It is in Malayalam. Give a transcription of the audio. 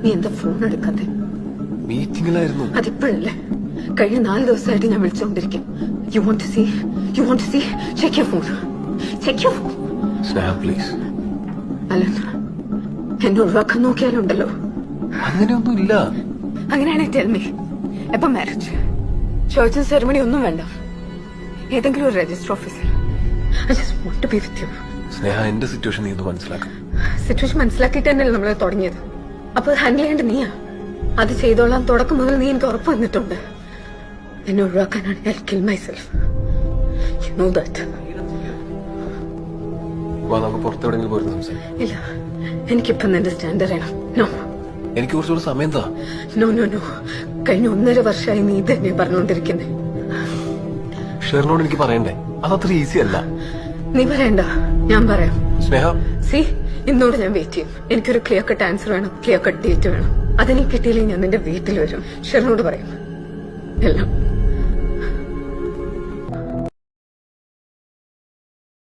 നീ എന്താ ഫോൺ എടുക്കാതെ? മീറ്റിംഗിലായിരുന്നു. അതിപ്പോഴല്ലേ? കഴിഞ്ഞ 4 ദിവസമായിട്ട് ഞാൻ വിളിച്ചോണ്ടിരിക്കും. You won't to see check your phone. Sneha please. അല്ല, എന്നെ ഒഴിവാക്കാൻ നോക്കിയാലുണ്ടല്ലോ. അങ്ങനെയൊന്നും ഇല്ല. അങ്ങനെയാണെങ്കിൽ ടെൽ മീ, എപ്പം മാരേജ്? ചോദിച്ച സെറിമണി ഒന്നും വേണ്ട. ഏതെങ്കിലും ഒരു രജിസ്റ്റർ ഓഫീസിൽ. I just want to be with you. Sneha, എന്റെ സിറ്റുവേഷൻ നീ ഒന്ന് മനസ്സിലാക്കണം. സിറ്റുവേഷൻ മനസ്സിലാക്കിയിട്ട് തന്നെയല്ലേ നമ്മൾ തുടങ്ങിയത്. അപ്പൊ ഹാൻഡിൽ ചെയ്യേണ്ട നീയാ. അത് ചെയ്തോളാം തുടക്കം മുതൽ നീ എനിക്ക് ഉറപ്പ് വന്നിട്ടുണ്ട്. എന്നെ ഒഴിവാക്കാനാണ് I kill myself. You know that. നമുക്ക് പുറത്തെവിടെങ്കിലും പോയിരുന്നു സംസാരിക്കാം. ഇല്ല, എനിക്കിപ്പം നിന്റെ സ്റ്റാൻഡ് അറിയണം. നോ, എനിക്ക് കുറച്ചുകൂടെ സമയം താ. No no no. കഴിഞ്ഞ 1.5 വർഷമായി നീ തന്നെ പറഞ്ഞുകൊണ്ടിരിക്കുന്നേ. ഷെറിനോട് എനിക്ക് പറയണ്ടേ? അതത്ര ഈസി അല്ല. നീ പറയണ്ട, ഞാൻ പറയാം. സ്നേഹ, സി, ഇന്നോട് ഞാൻ വെയിറ്റ് ചെയ്യും. എനിക്കൊരു ക്ലിയർ കട്ട് ആൻസർ വേണം, ക്ലിയർ കട്ട് ഡേറ്റ് വേണം. അതെനിക്ക് കിട്ടിയില്ലെങ്കിൽ ഞാൻ നിന്റെ വീട്ടിൽ വരും. ഷെറിനോട് പറയും എല്ലാം.